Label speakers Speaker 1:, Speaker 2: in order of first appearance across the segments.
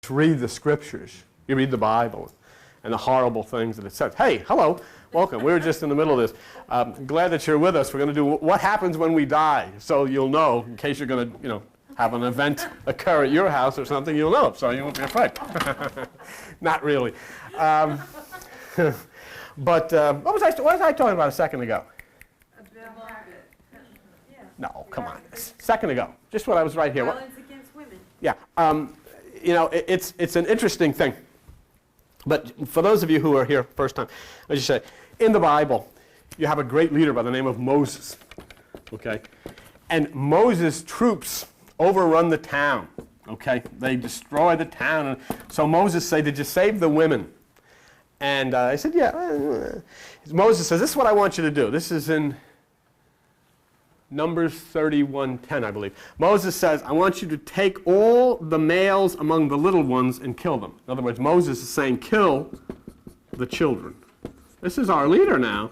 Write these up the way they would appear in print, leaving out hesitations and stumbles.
Speaker 1: read the scriptures. You read the Bible and the horrible things that it says. Hey, hello, welcome. We were just in the middle of this. Glad that you're with us. We're going to do what happens when we die, so you'll know in case you're going to, have an event occur at your house or something. You'll know, so you won't be afraid. Not really. But what was I talking about a second ago? No, come on. A second ago, just what I was right here.
Speaker 2: Violence against women.
Speaker 1: Yeah. It's an interesting thing. But for those of you who are here first time, as you say, in the Bible, you have a great leader by the name of Moses. Okay? And Moses' troops overrun the town. Okay? They destroy the town. And so Moses said, "Did you save the women?" And I said, "Yeah." Moses says, "This is what I want you to do." This is in Numbers 31:10, I believe. Moses says, "I want you to take all the males among the little ones and kill them." In other words, Moses is saying, kill the children. This is our leader now.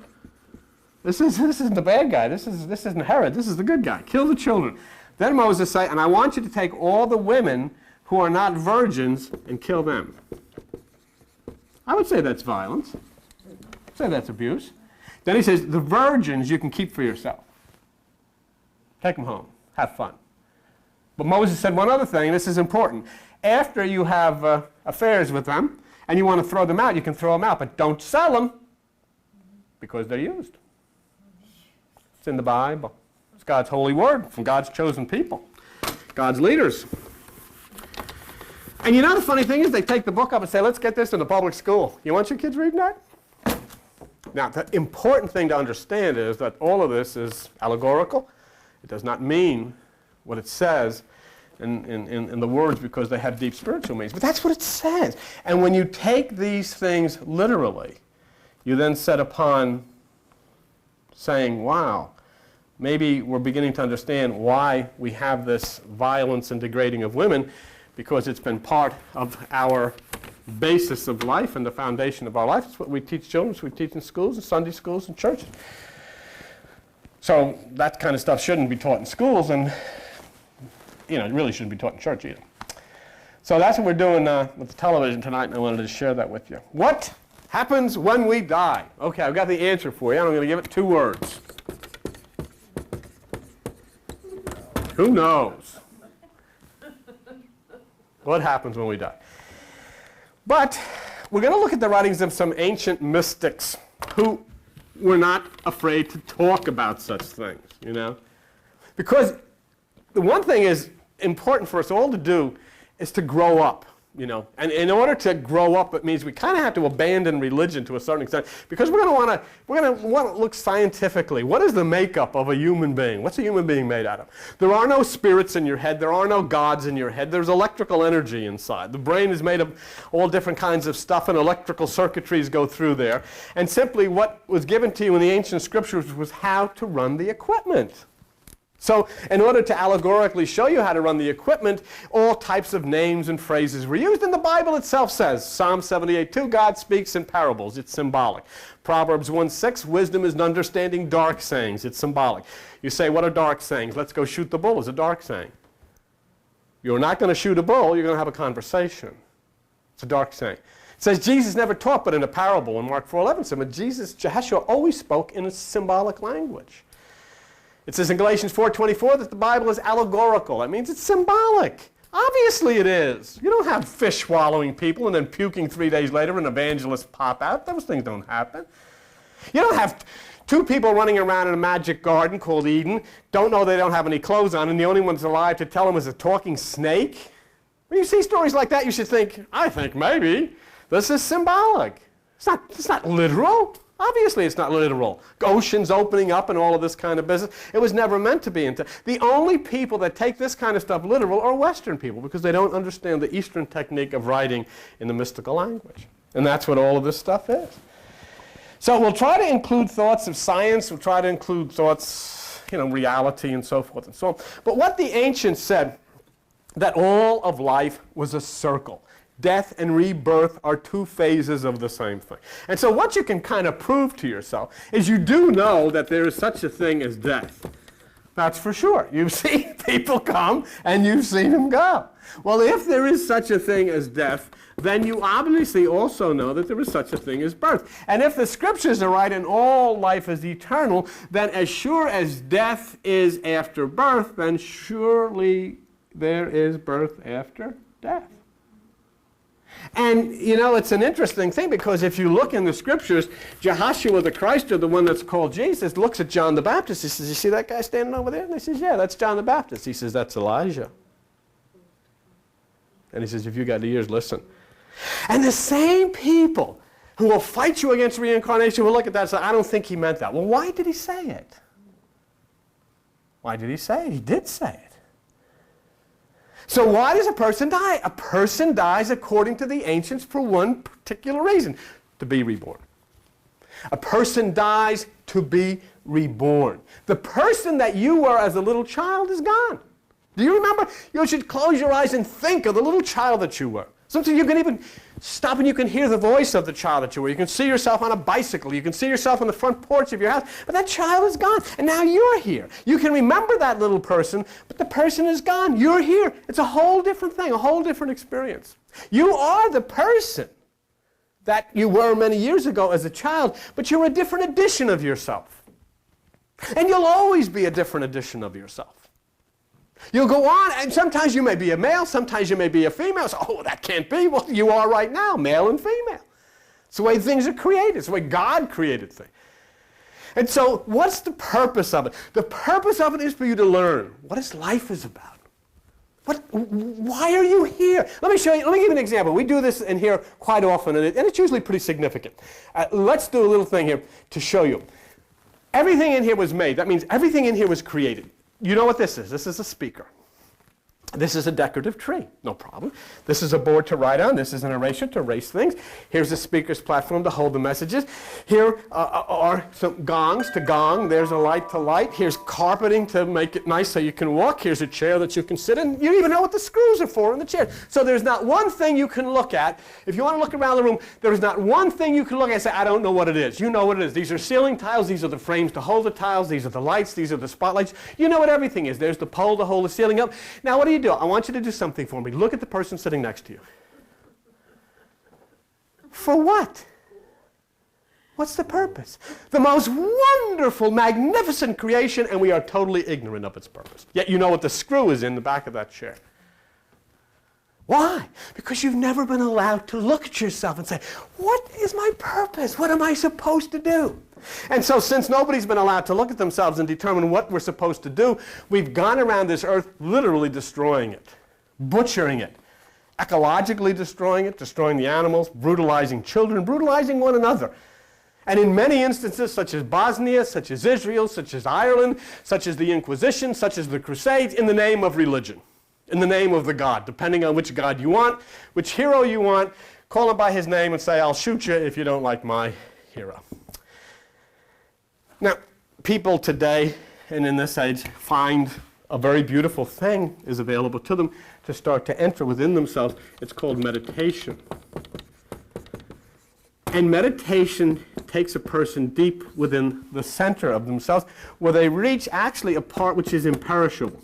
Speaker 1: This isn't the bad guy. This isn't Herod. This is the good guy. Kill the children. Then Moses says, "And I want you to take all the women who are not virgins and kill them." I would say that's violence. I'd say that's abuse. Then he says, "The virgins you can keep for yourself. Take them home. Have fun." But Moses said one other thing, and this is important. After you have affairs with them and you want to throw them out, you can throw them out, but don't sell them because they're used. It's in the Bible. It's God's holy word from God's chosen people, God's leaders. And the funny thing is they take the book up and say, "Let's get this in the public school. You want your kids reading that?" Now, the important thing to understand is that all of this is allegorical. It does not mean what it says in the words because they have deep spiritual meanings. But that's what it says. And when you take these things literally, you then set upon saying, wow, maybe we're beginning to understand why we have this violence and degrading of women, because it's been part of our basis of life and the foundation of our life. It's what we teach children, it's what we teach in schools and Sunday schools and churches. So that kind of stuff shouldn't be taught in schools, and it really shouldn't be taught in church either. So that's what we're doing with the television tonight, and I wanted to share that with you. What happens when we die? Okay, I've got the answer for you, and I'm going to give it 2 words. Who knows? What happens when we die? But we're going to look at the writings of some ancient mystics who were not afraid to talk about such things, Because the one thing is important for us all to do is to grow up, And in order to grow up, it means we kind of have to abandon religion to a certain extent, because we're going to want to look scientifically. What is the makeup of a human being? What's a human being made out of? There are no spirits in your head. There are no gods in your head. There's electrical energy inside. The brain is made of all different kinds of stuff, and electrical circuitries go through there. And simply what was given to you in the ancient scriptures was how to run the equipment. So in order to allegorically show you how to run the equipment, all types of names and phrases were used. And the Bible itself says, Psalm 78:2, God speaks in parables. It's symbolic. Proverbs 1:6, wisdom is understanding dark sayings. It's symbolic. You say, what are dark sayings? Let's go shoot the bull is a dark saying. You're not going to shoot a bull. You're going to have a conversation. It's a dark saying. It says Jesus never taught but in a parable in Mark 4:11. So Jehoshua always spoke in a symbolic language. It says in Galatians 4:24 that the Bible is allegorical. That means it's symbolic. Obviously it is. You don't have fish swallowing people and then puking 3 days later and evangelists pop out. Those things don't happen. You don't have 2 people running around in a magic garden called Eden, don't know they don't have any clothes on, and the only one's alive to tell them is a talking snake. When you see stories like that, you should think, I think maybe this is symbolic. It's not literal. Obviously, it's not literal. Oceans opening up and all of this kind of business. It was never meant to be. The only people that take this kind of stuff literal are Western people, because they don't understand the Eastern technique of writing in the mystical language. And that's what all of this stuff is. So we'll try to include thoughts of science. We'll try to include thoughts, reality and so forth and so on. But what the ancients said, that all of life was a circle. Death and rebirth are 2 phases of the same thing. And so what you can kind of prove to yourself is you do know that there is such a thing as death. That's for sure. You've seen people come and you've seen them go. Well, if there is such a thing as death, then you obviously also know that there is such a thing as birth. And if the scriptures are right and all life is eternal, then as sure as death is after birth, then surely there is birth after death. And, you know, it's an interesting thing because if you look in the scriptures, Jehoshua the Christ, or the one that's called Jesus, looks at John the Baptist. He says, you see that guy standing over there? And he says, yeah, that's John the Baptist. He says, that's Elijah. And he says, if you got ears, listen. And the same people who will fight you against reincarnation will look at that and say, I don't think he meant that. Well, why did he say it? Why did he say it? He did say it. So why does a person die? A person dies according to the ancients for one particular reason, to be reborn. A person dies to be reborn. The person that you were as a little child is gone. Do you remember? You should close your eyes and think of the little child that you were. Sometimes you can even stop and you can hear the voice of the child that you were. You can see yourself on a bicycle. You can see yourself on the front porch of your house. But that child is gone. And now you're here. You can remember that little person, but the person is gone. You're here. It's a whole different thing, a whole different experience. You are the person that you were many years ago as a child, but you're a different edition of yourself. And you'll always be a different edition of yourself. You'll go on, and sometimes you may be a male, sometimes you may be a female. So, oh, that can't be. Well, you are right now, male and female. It's the way things are created. It's the way God created things. And so, what's the purpose of it? The purpose of it is for you to learn what this life is about. Why are you here? Let me show you. Let me give you an example. We do this in here quite often, and it's usually pretty significant. Let's do a little thing here to show you. Everything in here was made. That means everything in here was created. You know what this is? This is a speaker. This is a decorative tree. No problem. This is a board to write on. This is an eraser to erase things. Here's a speaker's platform to hold the messages. Here are some gongs to gong. There's a light to light. Here's carpeting to make it nice so you can walk. Here's a chair that you can sit in. You don't even know what the screws are for in the chair. So there's not one thing you can look at. If you want to look around the room, there is not one thing you can look at and say, I don't know what it is. You know what it is. These are ceiling tiles. These are the frames to hold the tiles. These are the lights. These are the spotlights. You know what everything is. There's the pole to hold the ceiling up. Now what do you do? I want you to do something for me. Look at the person sitting next to you. For what? What's the purpose? The most wonderful, magnificent creation, and we are totally ignorant of its purpose. Yet you know what the screw is in the back of that chair. Why? Because you've never been allowed to look at yourself and say, what is my purpose? What am I supposed to do? And so since nobody's been allowed to look at themselves and determine what we're supposed to do, we've gone around this earth literally destroying it, butchering it, ecologically destroying it, destroying the animals, brutalizing children, brutalizing one another. And in many instances, such as Bosnia, such as Israel, such as Ireland, such as the Inquisition, such as the Crusades, in the name of religion, in the name of the God, depending on which God you want, which hero you want, call him by his name and say, I'll shoot you if you don't like my hero. Now, people today and in this age find a very beautiful thing is available to them to start to enter within themselves. It's called meditation. And meditation takes a person deep within the center of themselves, where they reach actually a part which is imperishable.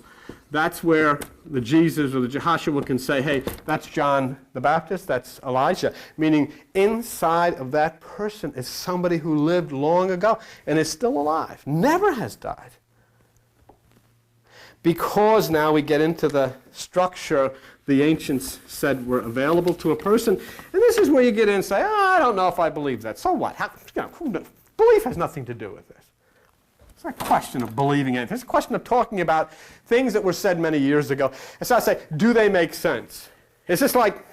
Speaker 1: That's where the Jesus or the Jehoshua can say, hey, that's John the Baptist, that's Elijah. Meaning inside of that person is somebody who lived long ago and is still alive, never has died. Because now we get into the structure the ancients said were available to a person. And this is where you get in and say, oh, I don't know if I believe that. So what? Belief has nothing to do with this. It's not a question of believing anything. It's a question of talking about things that were said many years ago. And so I say, do they make sense? It's just like,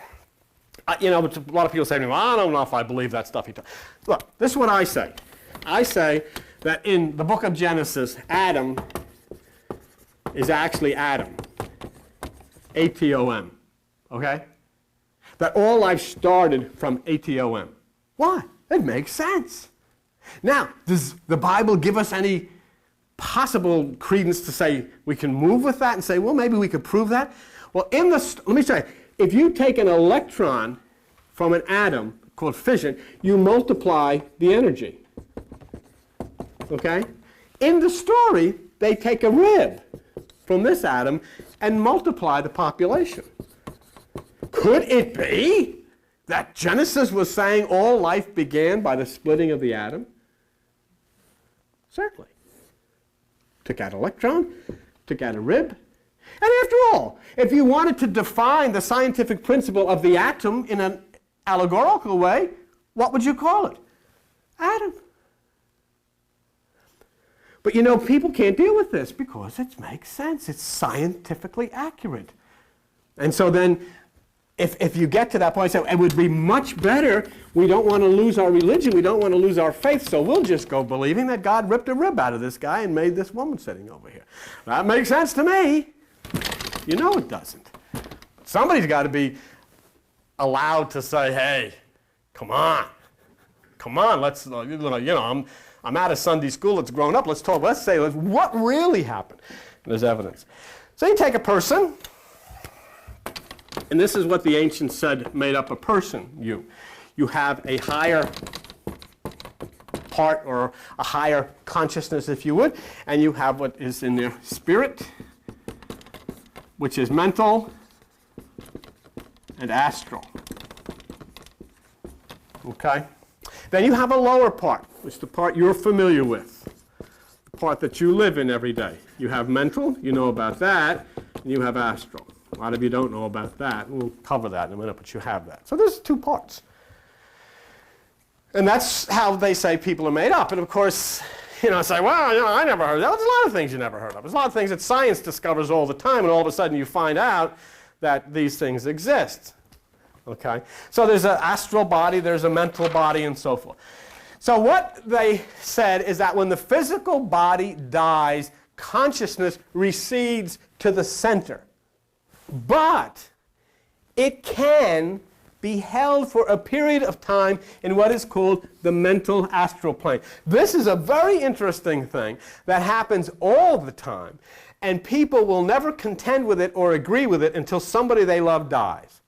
Speaker 1: a lot of people say to me, well, I don't know if I believe that stuff you talk. Look, this is what I say. I say that in the book of Genesis, Adam is actually Adam. A-T-O-M. Okay? That all life started from A-T-O-M. Why? It makes sense. Now, does the Bible give us any possible credence to say we can move with that and say, well, maybe we could prove that? Well, let me say, if you take an electron from an atom called fission, you multiply the energy. Okay? In the story, they take a rib from this atom and multiply the population. Could it be that Genesis was saying all life began by the splitting of the atom? Certainly. Took out an electron, took out a rib. And after all, if you wanted to define the scientific principle of the atom in an allegorical way, what would you call it? Atom. But you know, people can't deal with this because it makes sense. It's scientifically accurate. And so then, if you get to that point, say, it would be much better, we don't want to lose our religion, we don't want to lose our faith, so we'll just go believing that God ripped a rib out of this guy and made this woman sitting over here. That makes sense to me. You know it doesn't. Somebody's got to be allowed to say, hey, come on, let's, I'm out of Sunday school, it's grown up, let's talk, let's say, what really happened? And there's evidence. So you take a person, and this is what the ancients said made up a person, you. You have a higher part, or a higher consciousness, if you would, and you have what is in their spirit, which is mental and astral. Okay? Then you have a lower part, which is the part you're familiar with, the part that you live in every day. You have mental, you know about that, and you have astral. A lot of you don't know about that. We'll cover that in a minute, but you have that. So there's two parts. And that's how they say people are made up. And of course, say, well, I never heard of that. There's a lot of things you never heard of. There's a lot of things that science discovers all the time, and all of a sudden you find out that these things exist. Okay? So there's an astral body, there's a mental body, and so forth. So what they said is that when the physical body dies, consciousness recedes to the center. But it can be held for a period of time in what is called the mental astral plane. This is a very interesting thing that happens all the time, and people will never contend with it or agree with it until somebody they love dies.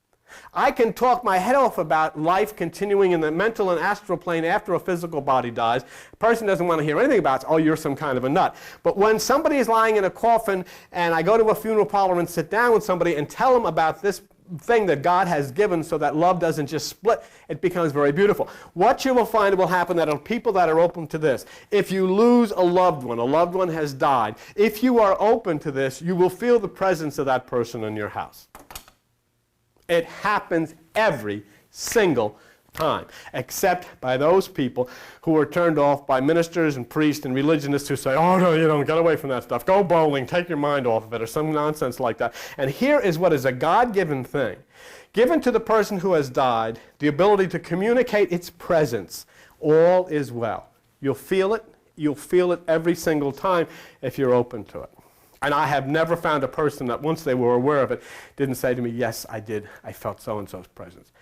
Speaker 1: I can talk my head off about life continuing in the mental and astral plane after a physical body dies. A person doesn't want to hear anything about it. Oh, you're some kind of a nut. But when somebody is lying in a coffin and I go to a funeral parlor and sit down with somebody and tell them about this thing that God has given so that love doesn't just split, it becomes very beautiful. What you will find will happen that are people that are open to this. If you lose a loved one has died, if you are open to this, you will feel the presence of that person in your house. It happens every single time, except by those people who are turned off by ministers and priests and religionists who say, oh, no, get away from that stuff. Go bowling, take your mind off of it, or some nonsense like that. And here is what is a God-given thing, given to the person who has died, the ability to communicate its presence. All is well. You'll feel it every single time if you're open to it. And I have never found a person that once they were aware of it didn't say to me, yes, I did. I felt so-and-so's presence.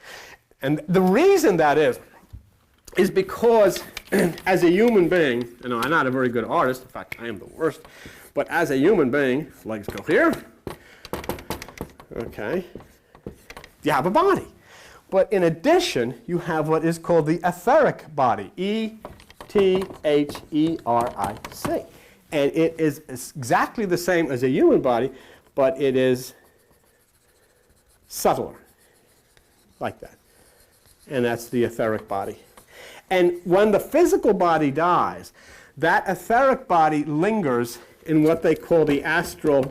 Speaker 1: And the reason that is because as a human being, I'm not a very good artist. In fact, I am the worst. But as a human being, legs go here. Okay. You have a body. But in addition, you have what is called the etheric body. E-T-H-E-R-I-C. And it is exactly the same as a human body, but it is subtler, like that. And that's the etheric body. And when the physical body dies, that etheric body lingers in what they call the astral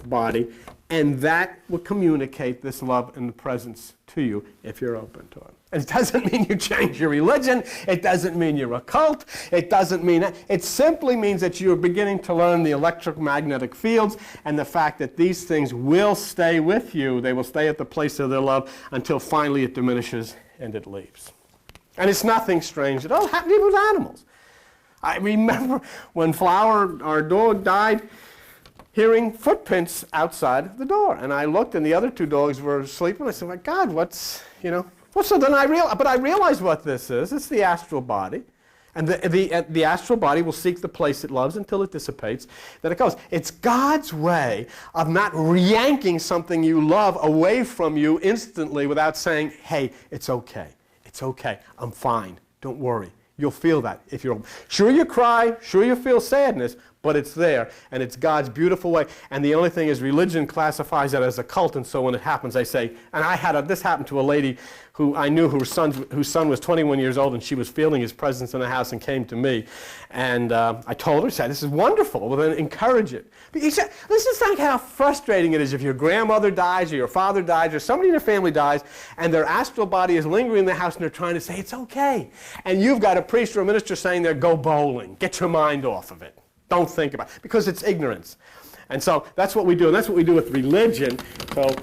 Speaker 1: body, and that will communicate this love and the presence to you if you're open to it. It doesn't mean you change your religion. It doesn't mean you're a cult. It doesn't mean that. It simply means that you're beginning to learn the electromagnetic fields and the fact that these things will stay with you. They will stay at the place of their love until finally it diminishes and it leaves. And it's nothing strange at all. It happened even with animals. I remember when Flower, our dog, died, hearing footprints outside the door. And I looked, and the other two dogs were sleeping. I said, my God, what's, Well, so then I realized what this is. It's the astral body. And the astral body will seek the place it loves until it dissipates. Then it goes. It's God's way of not yanking something you love away from you instantly without saying, hey, it's okay. It's okay. I'm fine. Don't worry. You'll feel that if you're sure you cry, sure you feel sadness, but it's there, and it's God's beautiful way. And the only thing is religion classifies it as a cult, and so when it happens, they say, and this happened to a lady who I knew whose son was 21 years old, and she was feeling his presence in the house and came to me. And I told her, I said, this is wonderful. Well, then encourage it. But you said, listen to how frustrating it is if your grandmother dies or your father dies or somebody in your family dies and their astral body is lingering in the house and they're trying to say, it's okay. And you've got a priest or a minister saying there, go bowling. Get your mind off of it. Don't think about it. Because it's ignorance. And so that's what we do. And that's what we do with religion. So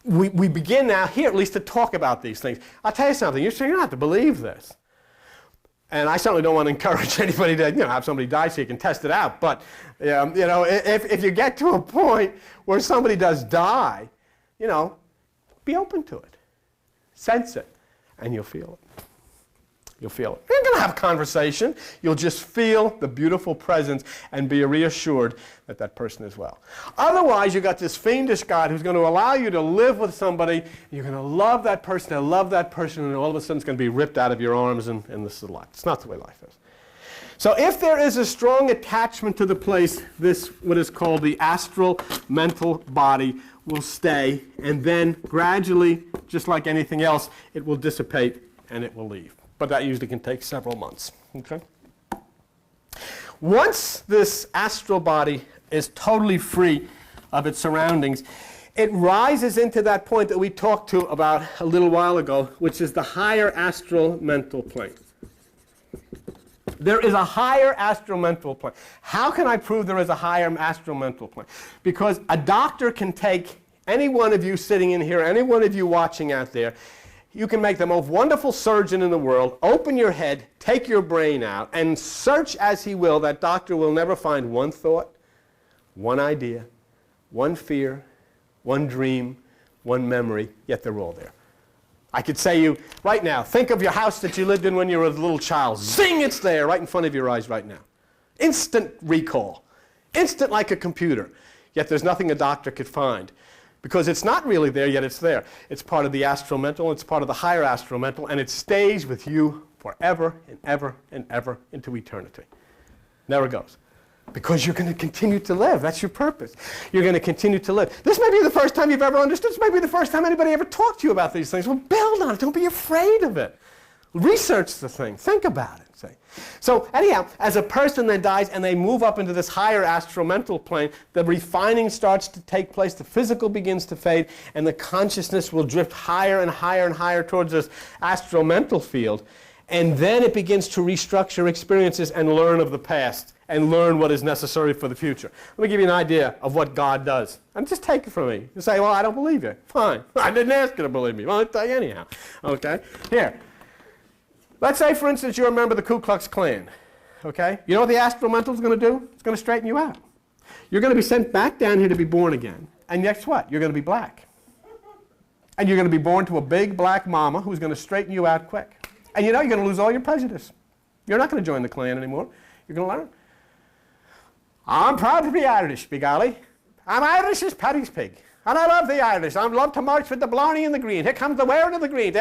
Speaker 1: we begin now here at least to talk about these things. I'll tell you something. You don't have to believe this. And I certainly don't want to encourage anybody to have somebody die so you can test it out. But if you get to a point where somebody does die, be open to it. Sense it. And you'll feel it. You'll feel it. You're not going to have a conversation. You'll just feel the beautiful presence and be reassured that that person is well. Otherwise, you've got this fiendish God who's going to allow you to live with somebody. You're going to love that person and love that person, and all of a sudden it's going to be ripped out of your arms, and this is life. It's not the way life is. So if there is a strong attachment to the place, this, what is called the astral mental body, will stay, and then gradually, just like anything else, it will dissipate and it will leave. But that usually can take several months. Okay? Once this astral body is totally free of its surroundings, it rises into that point that we talked to about a little while ago, which is the higher astral mental plane. There is a higher astral mental plane. How can I prove there is a higher astral mental plane? Because a doctor can take any one of you sitting in here, any one of you watching out there, you can make the most wonderful surgeon in the world, open your head, take your brain out, and search as he will, that doctor will never find one thought, one idea, one fear, one dream, one memory, yet they're all there. I could say you, right now, think of your house that you lived in when you were a little child. Zing, it's there, right in front of your eyes right now. Instant recall. Instant like a computer. Yet there's nothing a doctor could find. Because it's not really there, yet it's there. It's part of the astral mental, it's part of the higher astral mental, and it stays with you forever and ever and ever into eternity. Never goes. Because you're going to continue to live. That's your purpose. You're going to continue to live. This may be the first time you've ever understood. This may be the first time anybody ever talked to you about these things. Well, build on it. Don't be afraid of it. Research the thing. Think about it. See? So anyhow, as a person then dies and they move up into this higher astral mental plane, the refining starts to take place, the physical begins to fade, and the consciousness will drift higher and higher and higher towards this astral mental field. And then it begins to restructure experiences and learn of the past and learn what is necessary for the future. Let me give you an idea of what God does. And just take it from me. You say, well, I don't believe you. Fine. I didn't ask you to believe me. Well, I'll tell you anyhow. Okay? Here. Let's say, for instance, you're a member of the Ku Klux Klan. Okay? You know what the astral mental is going to do? It's going to straighten you out. You're going to be sent back down here to be born again. And guess what? You're going to be black. And you're going to be born to a big black mama who's going to straighten you out quick. And you're going to lose all your prejudice. You're not going to join the Klan anymore. You're going to learn. I'm proud to be Irish, by golly. I'm Irish as Paddy's pig. And I love the Irish. I love to march with the Blarney and the Green. Here comes the wearing of the green.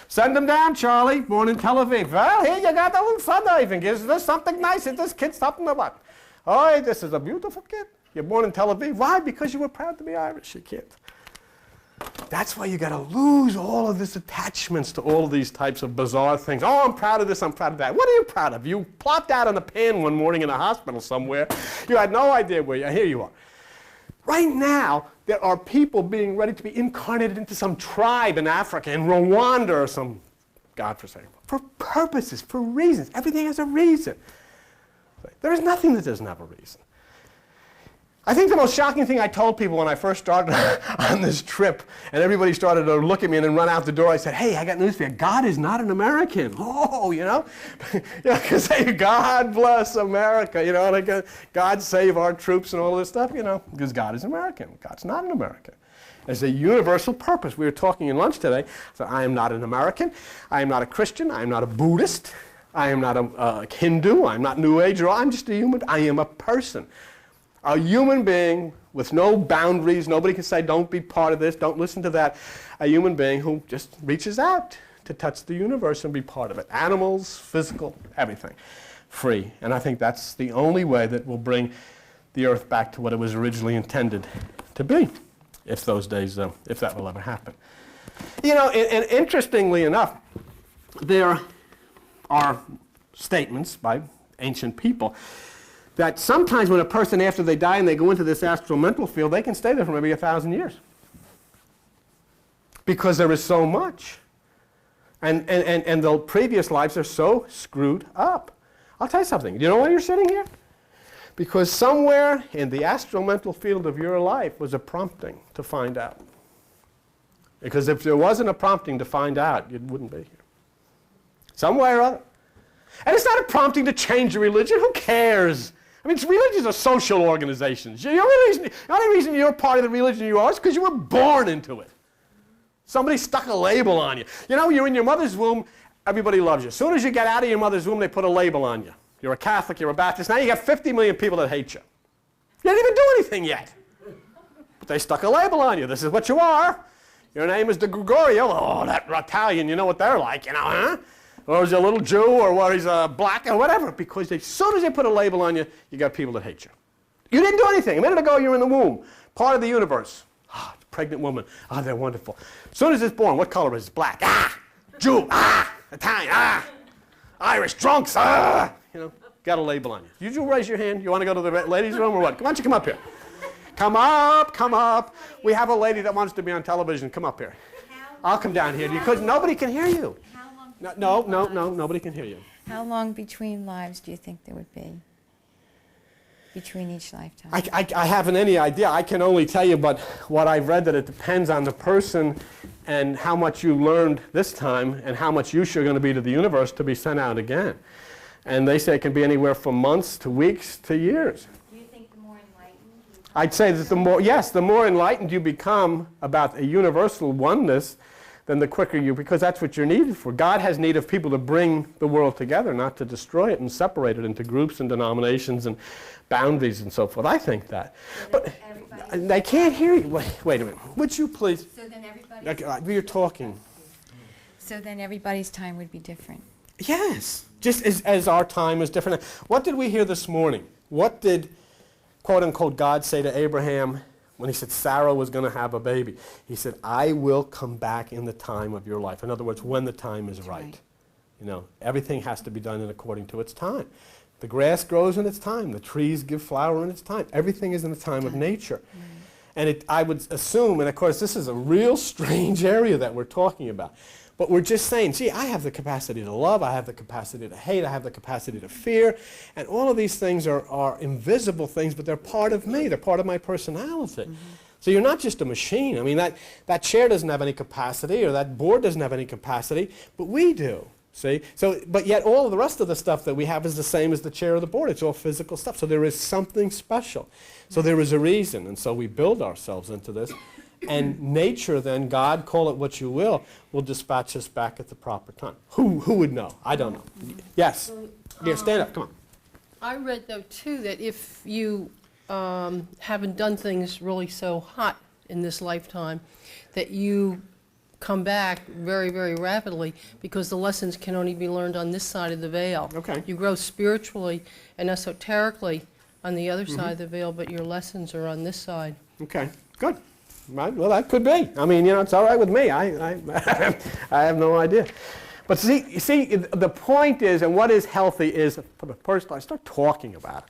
Speaker 1: Send them down, Charlie, born in Tel Aviv. Well, here you got the little son diving. Is this something nice? Is this kid something or what? Oh, this is a beautiful kid. You're born in Tel Aviv. Why? Because you were proud to be Irish, you kid. That's why you got to lose all of this attachments to all of these types of bizarre things. Oh, I'm proud of this, I'm proud of that. What are you proud of? You plopped out on a pan one morning in a hospital somewhere. You had no idea where you are. Here you are. Right now, there are people being ready to be incarnated into some tribe in Africa, in Rwanda or some godforsaken. For purposes, for reasons. Everything has a reason. There is nothing that doesn't have a reason. I think the most shocking thing I told people when I first started on this trip, and everybody started to look at me and then run out the door, I said, hey, I got news for you. God is not an American. Oh, because say, God bless America, and God save our troops and all this stuff, because God is American. God's not an American. There's a universal purpose. We were talking in lunch today. So I am not an American. I am not a Christian. I am not a Buddhist. I am not a Hindu. I'm not New Age. I'm just a human. I am a person. A human being with no boundaries. Nobody can say, don't be part of this, don't listen to that. A human being who just reaches out to touch the universe and be part of it. Animals, physical, everything. Free. And I think that's the only way that will bring the earth back to what it was originally intended to be, if those days, if that will ever happen. You know, and interestingly enough, there are statements by ancient people that sometimes when a person, after they die and they go into this astral mental field, they can stay there for maybe 1,000 years. Because there is so much. And the previous lives are so screwed up. I'll tell you something. Do you know why you're sitting here? Because somewhere in the astral mental field of your life was a prompting to find out. Because if there wasn't a prompting to find out, you wouldn't be here. Some way or other. And it's not a prompting to change your religion. Who cares? I mean, religions are social organizations. The only reason you're part of the religion you are is because you were born into it. Somebody stuck a label on you. You know, you're in your mother's womb, everybody loves you. As soon as you get out of your mother's womb, they put a label on you. You're a Catholic, you're a Baptist. Now you got 50 million people that hate you. You didn't even do anything yet. But they stuck a label on you. This is what you are. Your name is De Gregorio. Oh, that Italian, you know what they're like, you know, huh? Or is he a little Jew, or he's a black, or whatever. Because as soon as they put a label on you, you got people that hate you. You didn't do anything. A minute ago, you were in the womb, part of the universe. Ah, pregnant woman. Ah, they're wonderful. As soon as it's born, what color is it? Black. Ah, Jew. Ah, Italian. Ah, Irish. Drunks. Ah. You know, got a label on you. You raise your hand. You want to go to the ladies' room or what? Why don't you come up here? Come up, come up. We have a lady that wants to be on television. Come up here. I'll come down here because nobody can hear you. No, nobody can hear you.
Speaker 2: How long between lives do you think there would be? Between each lifetime?
Speaker 1: I haven't any idea. I can only tell you but what I've read, that it depends on the person and how much you learned this time and how much use you're going to be to the universe to be sent out again. And they say it can be anywhere from months to weeks to years.
Speaker 2: Do you think the more enlightened?
Speaker 1: I'd say that the more enlightened you become about a universal oneness, then the quicker you, because that's what you're needed for. God has need of people to bring the world together, not to destroy it and separate it into groups and denominations and boundaries and so forth. I think that. But they can't hear you. Wait a minute. Would you please?
Speaker 2: So then everybody.
Speaker 1: You're talking.
Speaker 2: So then everybody's time would be different.
Speaker 1: Yes. Just as our time is different. What did we hear this morning? What did, quote unquote, God say to Abraham when he said Sarah was going to have a baby? He said, I will come back in the time of your life. In other words, when the time is right. You know, everything has to be done in according to its time. The grass grows in its time. The trees give flower in its time. Everything is in the time of nature. And I would assume, and of course this is a real strange area that we're talking about, but we're just saying, gee, I have the capacity to love, I have the capacity to hate, I have the capacity to fear, and all of these things are invisible things, but they're part of me, they're part of my personality. So you're not just a machine. I mean, that chair doesn't have any capacity, or that board doesn't have any capacity, but we do. See? So, but yet all of the rest of the stuff that we have is the same as the chair or the board. It's all physical stuff. So there is something special. So there is a reason, and so we build ourselves into this. And nature then, God, call it what you will dispatch us back at the proper time. Who would know? I don't know. Yes. Yeah, stand up. Come on.
Speaker 3: I read, though, too, that if you haven't done things really so hot in this lifetime, that you come back very, very rapidly because the lessons can only be learned on this side of the veil.
Speaker 1: Okay.
Speaker 3: You grow spiritually and esoterically on the other side of the veil, but your lessons are on this side.
Speaker 1: Okay. Good. Right. Well, that could be. I mean, you know, it's all right with me. I have no idea. But you see, the point is, and what is healthy is, for the first time, start talking about it.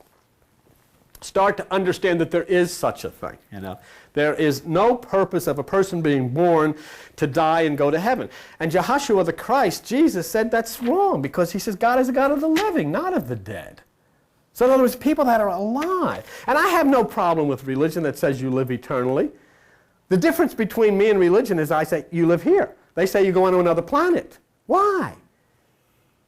Speaker 1: Start to understand that there is such a thing, you know. There is no purpose of a person being born to die and go to heaven. And Jehoshua the Christ, Jesus, said that's wrong, because he says God is a God of the living, not of the dead. So in other words, people that are alive. And I have no problem with religion that says you live eternally. The difference between me and religion is I say, you live here. They say you go on to another planet. Why?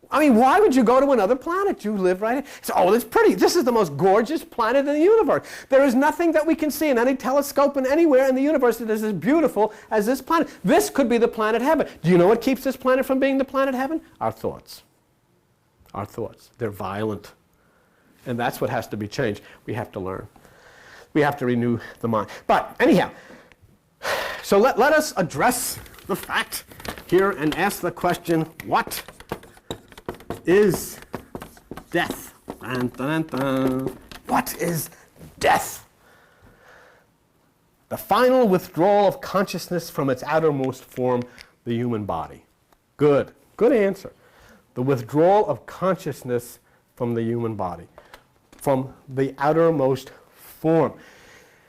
Speaker 1: I mean, why would you go to another planet? You live right here. So, oh, it's pretty. This is the most gorgeous planet in the universe. There is nothing that we can see in any telescope and anywhere in the universe that is as beautiful as this planet. This could be the planet heaven. Do you know what keeps this planet from being the planet heaven? Our thoughts. Our thoughts. They're violent. And that's what has to be changed. We have to learn. We have to renew the mind. But anyhow, so let us address the fact here and ask the question, what is death? Dun, dun, dun. What is death? The final withdrawal of consciousness from its outermost form, the human body. Good. Good answer. The withdrawal of consciousness from the human body, from the outermost form.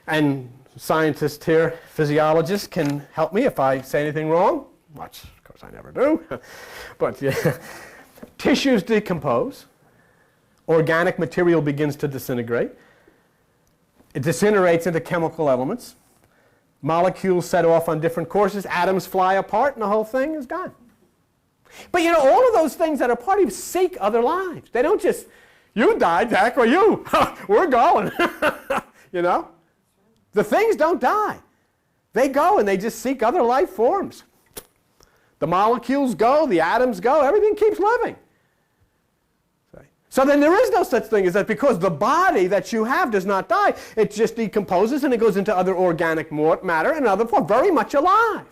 Speaker 1: And scientists here, physiologists, can help me if I say anything wrong, which, of course, I never do. But yeah. Tissues decompose. Organic material begins to disintegrate. It disintegrates into chemical elements. Molecules set off on different courses. Atoms fly apart, and the whole thing is gone. But you know, all of those things that are part of you seek other lives. They don't just, you died, Jack, or you. We're going. You know? The things don't die. They go and they just seek other life forms. The molecules go, the atoms go, everything keeps living. So then there is no such thing as that, because the body that you have does not die. It just decomposes and it goes into other organic matter and other form, very much alive.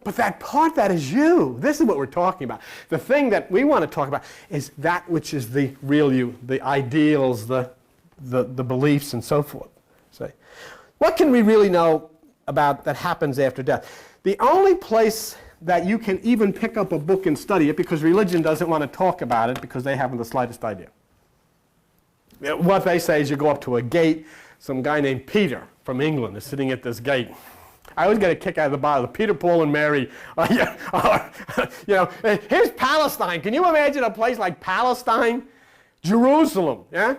Speaker 1: But that part that is you, this is what we're talking about. The thing that we want to talk about is that which is the real you, the ideals, the beliefs, and so forth. See? What can we really know about that happens after death? The only place that you can even pick up a book and study it, because religion doesn't want to talk about it because they haven't the slightest idea. What they say is you go up to a gate, some guy named Peter from England is sitting at this gate. I always get a kick out of the Bible, Peter, Paul, and Mary. You know, here's Palestine. Can you imagine a place like Palestine? Jerusalem, yeah?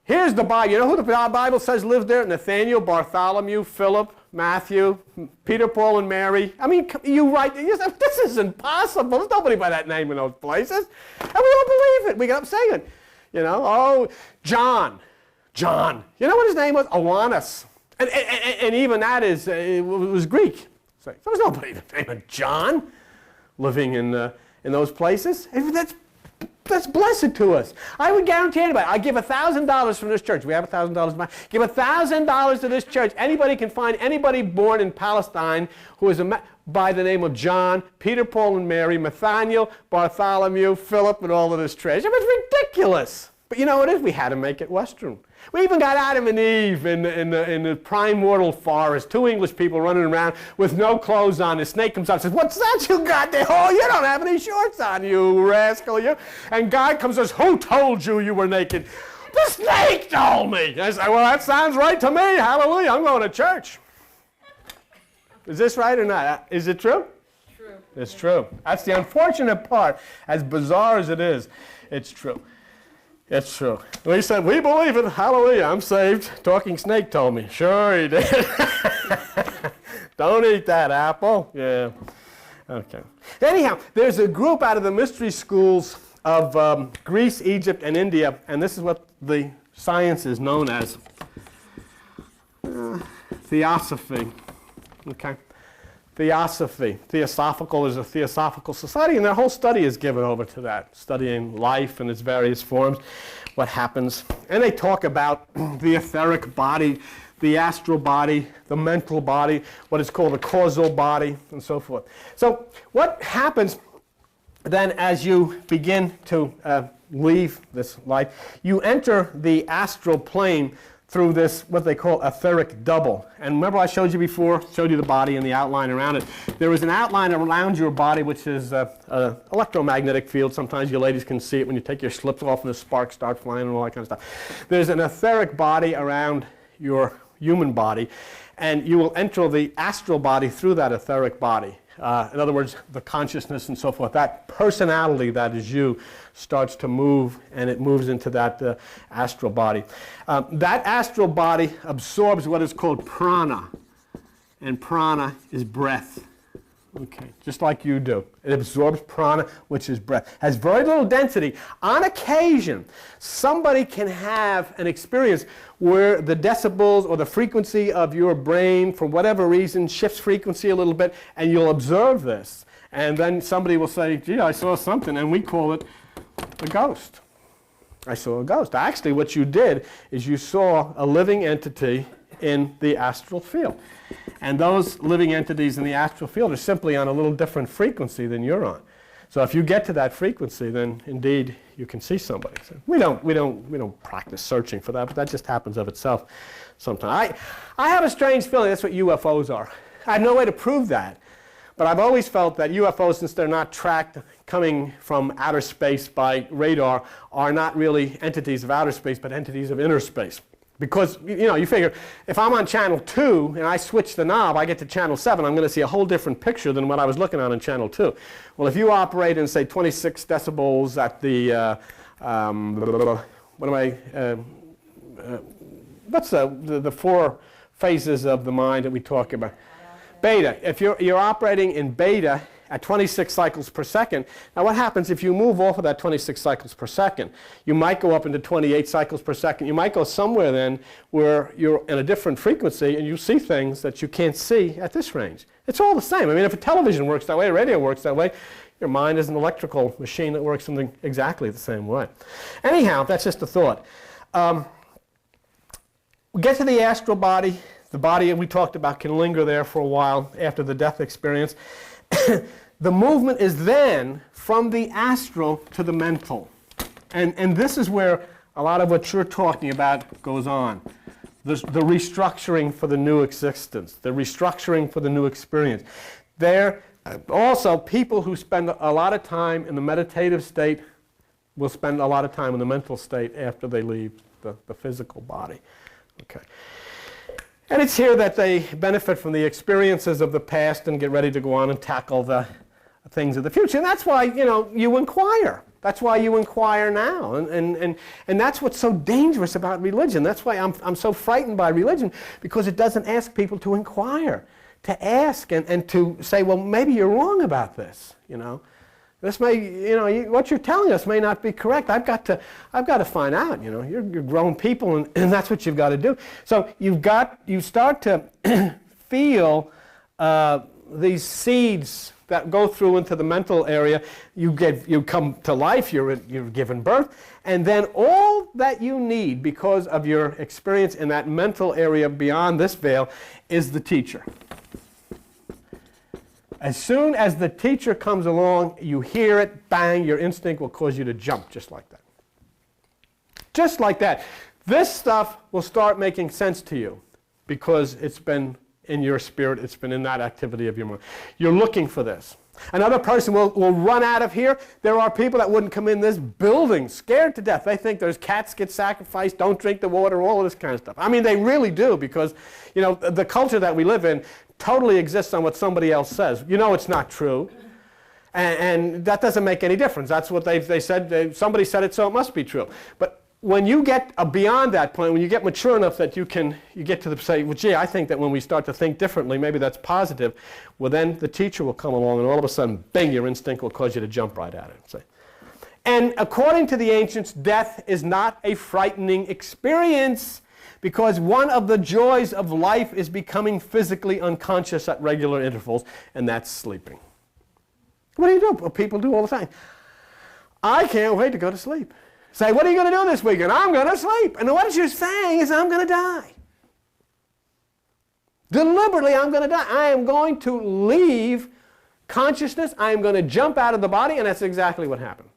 Speaker 1: Here's the Bible. You know who the Bible says lived there? Nathaniel, Bartholomew, Philip, Matthew, Peter, Paul, and Mary. I mean, you write, this is impossible. There's nobody by that name in those places. And we all believe it. We get up saying it. You know, oh, John. You know what his name was? Awanas. And even that is, it was Greek. So there was nobody named John living in those places. That's blessed to us. I would guarantee anybody, I give $1,000 from this church. We have $1,000. Give $1,000 to this church. Anybody can find anybody born in Palestine who is by the name of John, Peter, Paul, and Mary, Nathaniel, Bartholomew, Philip, and all of this treasure. It's ridiculous. But you know what it is? We had to make it Western. We even got Adam and Eve in the primordial forest, two English people running around with no clothes on. The snake comes up and says, "What's that you got there? Oh, you don't have any shorts on, you rascal, you." And God comes and says, "Who told you you were naked?" "The snake told me." I say, "Well, that sounds right to me. Hallelujah, I'm going to church." Is this right or not? Is it true?
Speaker 3: True.
Speaker 1: It's true. That's the unfortunate part. As bizarre as it is, it's true. It's true. We said, "We believe it. Hallelujah. I'm saved." Talking snake told me. Sure he did. Don't eat that apple. Yeah. Okay. Anyhow, there's a group out of the mystery schools of Greece, Egypt, and India, and this is what the science is known as. Theosophy. Okay. Theosophy. Theosophical is a theosophical society, and their whole study is given over to that, studying life in its various forms, what happens. And they talk about the etheric body, the astral body, the mental body, what is called the causal body, and so forth. So what happens then as you begin to leave this life? You enter the astral plane through this, what they call etheric double. And remember I showed you before, showed you the body and the outline around it. There is an outline around your body which is an electromagnetic field. Sometimes you ladies can see it when you take your slips off and the sparks start flying and all that kind of stuff. There's an etheric body around your human body, and you will enter the astral body through that etheric body. In other words, the consciousness and so forth, that personality that is you starts to move, and it moves into that astral body. That astral body absorbs what is called prana, and prana is breath. Okay, just like you do. It absorbs prana, which is breath. Has very little density. On occasion, somebody can have an experience where the decibels or the frequency of your brain, for whatever reason, shifts frequency a little bit, and you'll observe this. And then somebody will say, "Gee, I saw something," and we call it a ghost. I saw a ghost. Actually, what you did is you saw a living entity in the astral field. And those living entities in the astral field are simply on a little different frequency than you're on. So if you get to that frequency, then indeed you can see somebody. So we don't practice searching for that, but that just happens of itself sometimes. I have a strange feeling that's what UFOs are. I have no way to prove that, but I've always felt that UFOs, since they're not tracked coming from outer space by radar, are not really entities of outer space, but entities of inner space. Because, you figure, if I'm on channel 2 and I switch the knob, I get to channel 7, I'm going to see a whole different picture than what I was looking at on channel 2. Well, if you operate in, say, 26 decibels at the, what's the 4 phases of the mind that we talk about? Beta. If you're operating in beta at 26 cycles per second, now what happens if you move off of that 26 cycles per second? You might go up into 28 cycles per second. You might go somewhere then where you're in a different frequency and you see things that you can't see at this range. It's all the same. I mean, if a television works that way, a radio works that way, your mind is an electrical machine that works something exactly the same way. Anyhow, that's just a thought. We get to the astral body. The body we talked about can linger there for a while after the death experience. The movement is then from the astral to the mental. And this is where a lot of what you're talking about goes on. The restructuring for the new existence, the restructuring for the new experience. There, also, people who spend a lot of time in the meditative state will spend a lot of time in the mental state after they leave the physical body. Okay. And it's here that they benefit from the experiences of the past and get ready to go on and tackle the things of the future. And that's why, you inquire. That's why you inquire now. And that's what's so dangerous about religion. That's why I'm so frightened by religion, because it doesn't ask people to inquire, to ask and to say, well, maybe you're wrong about this, This may, what you're telling us may not be correct. I've got to find out. You're grown people, and that's what you've got to do. So you start to feel these seeds that go through into the mental area. You come to life. You're given birth, and then all that you need because of your experience in that mental area beyond this veil is the teacher. As soon as the teacher comes along, you hear it, bang, your instinct will cause you to jump just like that. Just like that. This stuff will start making sense to you because it's been in your spirit, it's been in that activity of your mind. You're looking for this. Another person will run out of here. There are people that wouldn't come in this building scared to death. They think there's cats get sacrificed, don't drink the water, all of this kind of stuff. I mean, they really do, because the culture that we live in totally exists on what somebody else says. It's not true. And that doesn't make any difference. That's what they said. Somebody said it, so it must be true. But when you get beyond that point, when you get mature enough that you get to say, well, gee, I think that when we start to think differently, maybe that's positive. Well, then the teacher will come along, and all of a sudden, bing, your instinct will cause you to jump right at it. See? And according to the ancients, death is not a frightening experience, because one of the joys of life is becoming physically unconscious at regular intervals, and that's sleeping. What do you do? Well, people do all the time. I can't wait to go to sleep. Say, what are you going to do this weekend? I'm going to sleep. And what you're saying is, I'm going to die. Deliberately, I'm going to die. I am going to leave consciousness. I am going to jump out of the body, and that's exactly what happened.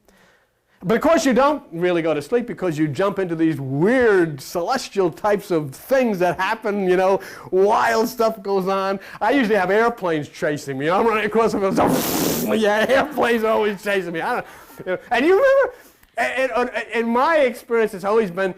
Speaker 1: But of course, you don't really go to sleep, because you jump into these weird celestial types of things that happen, wild stuff goes on. I usually have airplanes chasing me. I'm running across them, and yeah, airplanes are always chasing me. And you remember, in my experience, it's always been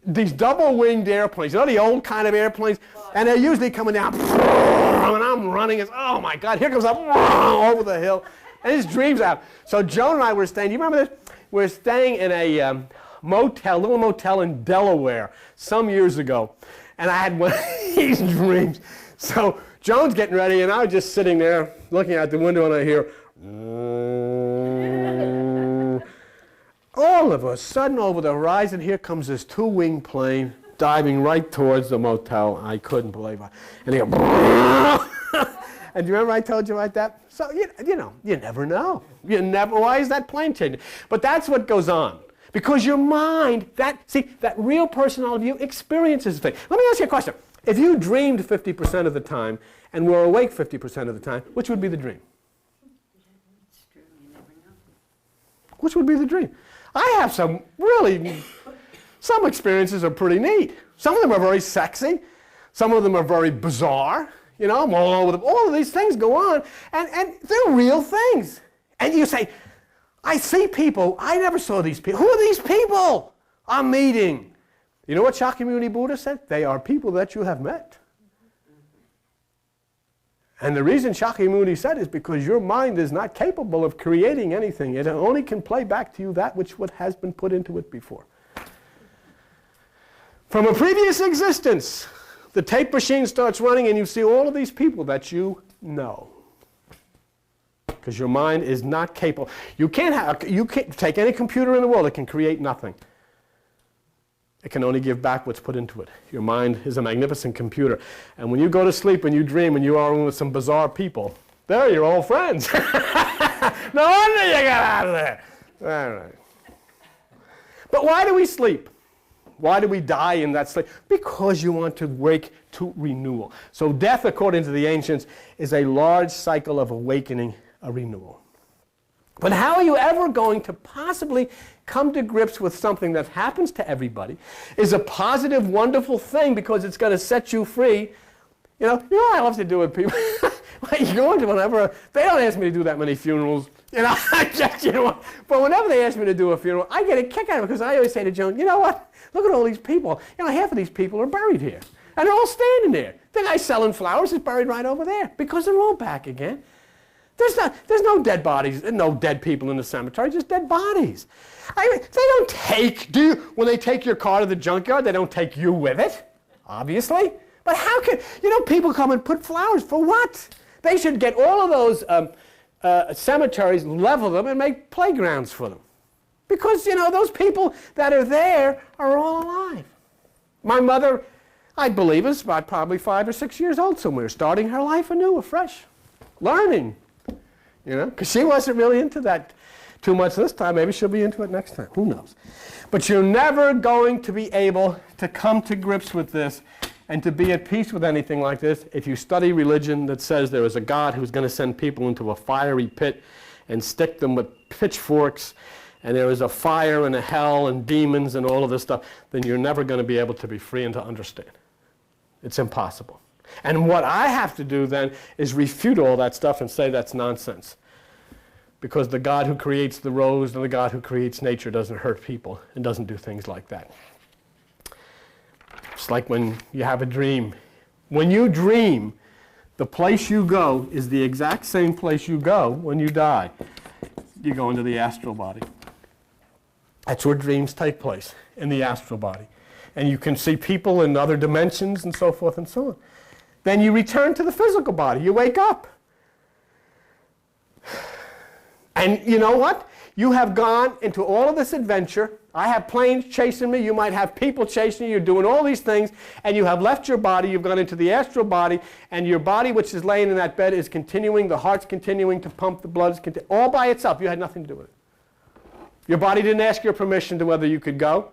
Speaker 1: these double-winged airplanes. The old kind of airplanes? And they're usually coming down, and I'm running. Oh, my God, here comes up over the hill. And his dreams out. So Joan and I were staying, do you remember this? We're staying in a little motel in Delaware some years ago. And I had one of these dreams. So Joan's getting ready, and I was just sitting there looking out the window, and I hear, all of a sudden over the horizon, here comes this two-wing plane diving right towards the motel. I couldn't believe it. And he goes, and do you remember I told you about that? So, you never know. Why is that plane changing? But that's what goes on. Because your mind, that real personality of you experiences things. Let me ask you a question. If you dreamed 50% of the time and were awake 50% of the time, which would be the dream?
Speaker 4: It's true, you never know.
Speaker 1: Which would be the dream? I have some experiences are pretty neat. Some of them are very sexy. Some of them are very bizarre. You know, I'm all over them. All of these things go on, and they're real things. And you say, I see people, I never saw these people. Who are these people I'm meeting? You know what Shakyamuni Buddha said? They are people that you have met. And the reason Shakyamuni said is because your mind is not capable of creating anything. It only can play back to you that which has been put into it before. From a previous existence, the tape machine starts running and you see all of these people that you know. Because your mind is not capable. You can't take any computer in the world, it can create nothing. It can only give back what's put into it. Your mind is a magnificent computer. And when you go to sleep and you dream and you are with some bizarre people, they're your old friends. No wonder you got out of there. All right. But why do we sleep? Why do we die in that sleep? Because you want to wake to renewal. So death, according to the ancients, is a large cycle of awakening, a renewal. But how are you ever going to possibly come to grips with something that happens to everybody, is a positive, wonderful thing because it's going to set you free? You know what I love to do with people? You go into whenever, they don't ask me to do that many funerals. But whenever they ask me to do a funeral, I get a kick out of it because I always say to Joan, you know what? Look at all these people. Half of these people are buried here. And they're all standing there. The guy selling flowers is buried right over there because they're all back again. There's no dead bodies, no dead people in the cemetery, just dead bodies. I mean, they don't take, when they take your car to the junkyard, they don't take you with it, obviously. But how can, people come and put flowers for what? They should get all of those cemeteries, level them, and make playgrounds for them. Because, those people that are there are all alive. My mother, I believe, is about probably 5 or 6 years old somewhere, starting her life anew, afresh, learning. Because she wasn't really into that too much this time. Maybe she'll be into it next time. Who knows? But you're never going to be able to come to grips with this and to be at peace with anything like this if you study religion that says there is a God who's going to send people into a fiery pit and stick them with pitchforks, and there is a fire and a hell and demons and all of this stuff. Then you're never going to be able to be free and to understand. It's impossible. And what I have to do then is refute all that stuff and say that's nonsense. Because the God who creates the rose and the God who creates nature doesn't hurt people and doesn't do things like that. It's like when you have a dream. When you dream, the place you go is the exact same place you go when you die. You go into the astral body. That's where dreams take place, in the astral body. And you can see people in other dimensions and so forth and so on. Then you return to the physical body. You wake up. And you know what? You have gone into all of this adventure. I have planes chasing me. You might have people chasing you. You're doing all these things. And you have left your body. You've gone into the astral body. And your body, which is laying in that bed, is continuing. The heart's continuing to pump. The blood's all by itself. You had nothing to do with it. Your body didn't ask your permission to whether you could go.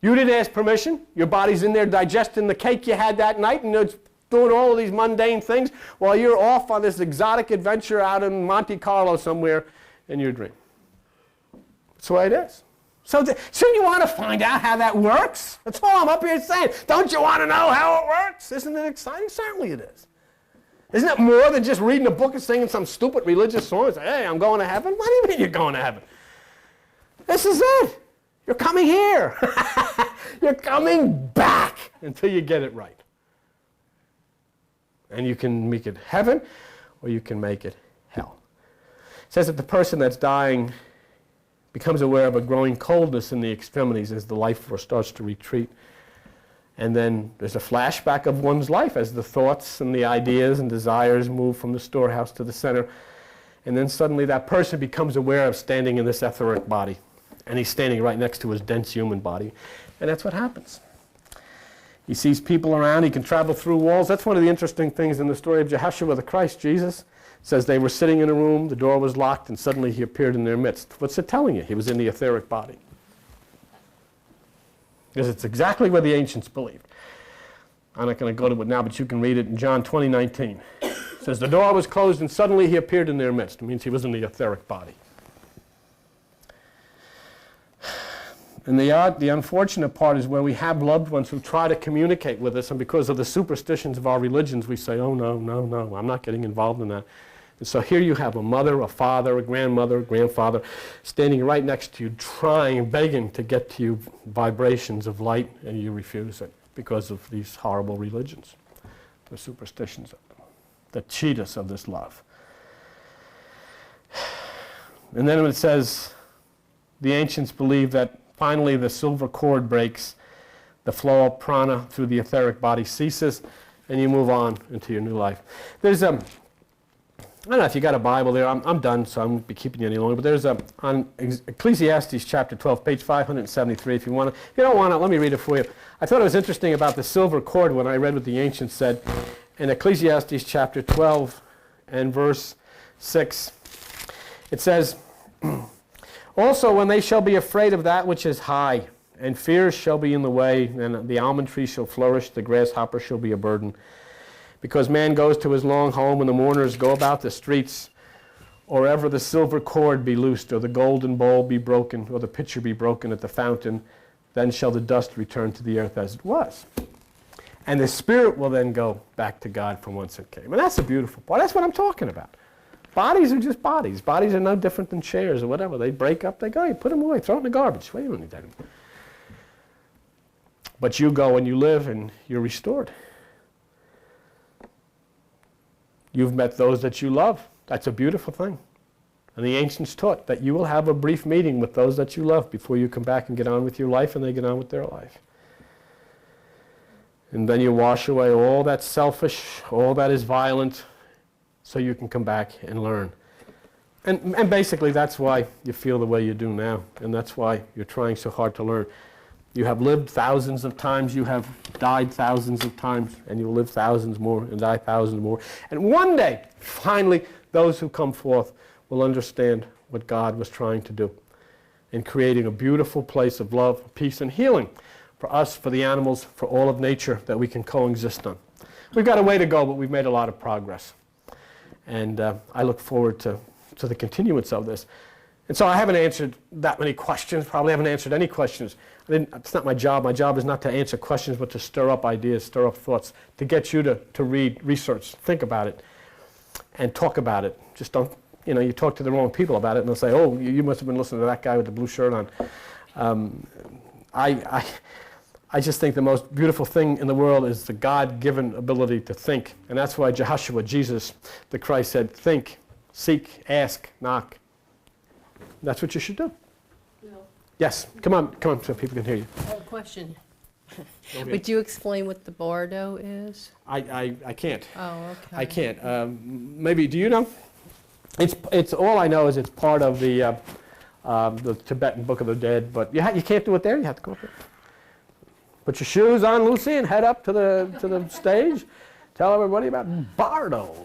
Speaker 1: You didn't ask permission. Your body's in there digesting the cake you had that night. And it's doing all of these mundane things while you're off on this exotic adventure out in Monte Carlo somewhere in your dream. That's the way it is. So shouldn't you want to find out how that works? That's all I'm up here saying. Don't you want to know how it works? Isn't it exciting? Certainly it is. Isn't it more than just reading a book and singing some stupid religious song and say, hey, I'm going to heaven? What do you mean you're going to heaven? This is it. You're coming here. You're coming back until you get it right. And you can make it heaven, or you can make it hell. It says that the person that's dying becomes aware of a growing coldness in the extremities as the life force starts to retreat. And then there's a flashback of one's life as the thoughts and the ideas and desires move from the storehouse to the center. And then suddenly that person becomes aware of standing in this etheric body. And he's standing right next to his dense human body. And that's what happens. He sees people around. He can travel through walls. That's one of the interesting things in the story of Jehoshua the Christ, Jesus. It says they were sitting in a room, the door was locked, and suddenly he appeared in their midst. What's it telling you? He was in the etheric body. Because it's exactly what the ancients believed. I'm not going to go to it now, but you can read it in John 20:19. It says, the door was closed and suddenly he appeared in their midst. It means he was in the etheric body. And the unfortunate part is where we have loved ones who try to communicate with us, and because of the superstitions of our religions, we say, oh, no, no, no, I'm not getting involved in that. And so here you have a mother, a father, a grandmother, a grandfather standing right next to you, trying, begging to get to you vibrations of light, and you refuse it because of these horrible religions, the superstitions of them, that cheat us of this love. And then it says, the ancients believe that finally the silver cord breaks, the flow of prana through the etheric body ceases, and you move on into your new life. There's I don't know if you got a Bible there. I'm done, so I won't be keeping you any longer. But there's on Ecclesiastes chapter 12, page 573. If you want to, if you don't want it, let me read it for you. I thought it was interesting about the silver cord when I read what the ancients said in Ecclesiastes chapter 12 and verse 6. It says, also when they shall be afraid of that which is high, and fears shall be in the way, and the almond tree shall flourish, the grasshopper shall be a burden. Because man goes to his long home, and the mourners go about the streets, or ever the silver cord be loosed, or the golden bowl be broken, or the pitcher be broken at the fountain, then shall the dust return to the earth as it was. And the spirit will then go back to God from whence it came. And that's the beautiful part. That's what I'm talking about. Bodies are just bodies. Bodies are no different than chairs or whatever. They break up, they go, you put them away, throw it in the garbage. Well, you don't need that anymore. But you go and you live and you're restored. You've met those that you love. That's a beautiful thing. And the ancients taught that you will have a brief meeting with those that you love before you come back and get on with your life, and they get on with their life. And then you wash away all that selfish, all that is violent, so you can come back and learn. And basically that's why you feel the way you do now, and that's why you're trying so hard to learn. You have lived thousands of times, you have died thousands of times, and you'll live thousands more and die thousands more. And one day, finally, those who come forth will understand what God was trying to do in creating a beautiful place of love, peace, and healing for us, for the animals, for all of nature that we can coexist on. We've got a way to go, but we've made a lot of progress. And I look forward to the continuance of this. And so I haven't answered that many questions, probably haven't answered any questions. It's not my job. My job is not to answer questions, but to stir up ideas, stir up thoughts, to get you to read, research, think about it, and talk about it. Just don't, you talk to the wrong people about it, and they'll say, oh, you must have been listening to that guy with the blue shirt on. I just think the most beautiful thing in the world is the God-given ability to think. And that's why Jehoshua, Jesus, the Christ, said, think, seek, ask, knock. That's what you should do.
Speaker 3: Bill,
Speaker 1: Yes, come on, so people can hear you.
Speaker 3: I have a question.
Speaker 1: Okay.
Speaker 3: Would you explain what the bardo is?
Speaker 1: I can't.
Speaker 3: Oh, okay.
Speaker 1: I can't. Maybe, do you know? It's all I know is it's part of the Tibetan Book of the Dead, but you can't do it there. You have to go up there. Put your shoes on, Lucy, and head up to the stage. Tell everybody about bardo.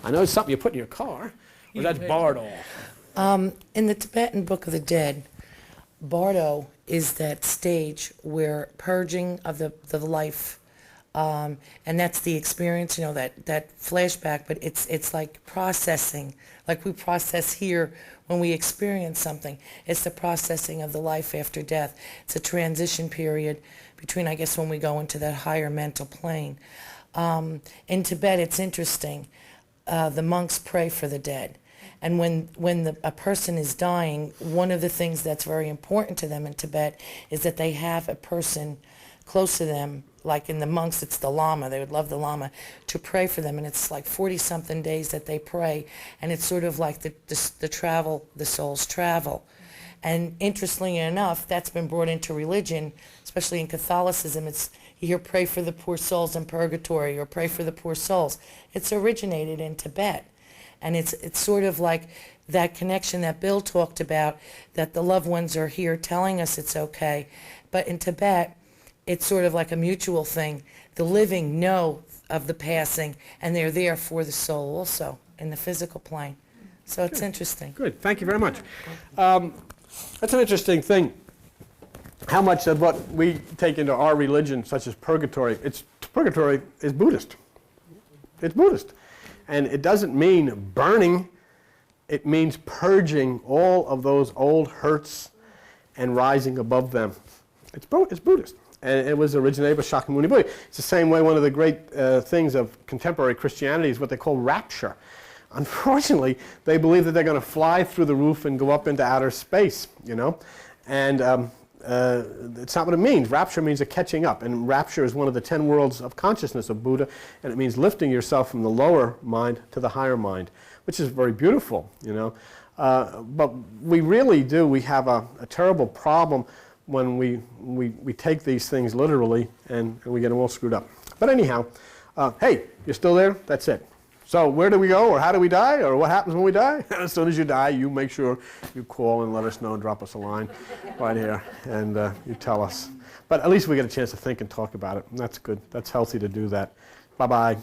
Speaker 1: I know it's something you put in your car, but that's bardo.
Speaker 5: In the Tibetan Book of the Dead, bardo is that stage where purging of the life, and that's the experience, that flashback, but it's like processing, like we process here when we experience something. It's the processing of the life after death. It's a transition period between, I guess, when we go into that higher mental plane. In Tibet, it's interesting. The monks pray for the dead. And when a person is dying, one of the things that's very important to them in Tibet is that they have a person close to them, like in the monks, it's the Lama, they would love the Lama, to pray for them. And it's like 40-something days that they pray. And it's sort of like the travel, the soul's travel. And interestingly enough, that's been brought into religion, especially in Catholicism. You hear pray for the poor souls in purgatory or pray for the poor souls. It's originated in Tibet. And it's sort of like that connection that Bill talked about, that the loved ones are here telling us it's okay. But in Tibet, it's sort of like a mutual thing. The living know of the passing, and they're there for the soul also in the physical plane. So it's interesting.
Speaker 1: Good, thank you very much. That's an interesting thing. How much of what we take into our religion, such as purgatory, it's Purgatory is Buddhist. It's Buddhist. And it doesn't mean burning. It means purging all of those old hurts and rising above them. It's Buddhist. And it was originated by Shakyamuni Buddha. It's the same way one of the great things of contemporary Christianity is what they call rapture. Unfortunately, they believe that they're going to fly through the roof and go up into outer space, you know. And it's not what it means. Rapture means a catching up. And rapture is one of the 10 worlds of consciousness of Buddha. And it means lifting yourself from the lower mind to the higher mind, which is very beautiful, you know. But we really do. We have a terrible problem when we take these things literally and we get them all screwed up. But anyhow, hey, you're still there? That's it. So where do we go, or how do we die, or what happens when we die? As soon as you die, you make sure you call and let us know and drop us a line right here, and you tell us. But at least we get a chance to think and talk about it, and that's good. That's healthy to do that. Bye-bye.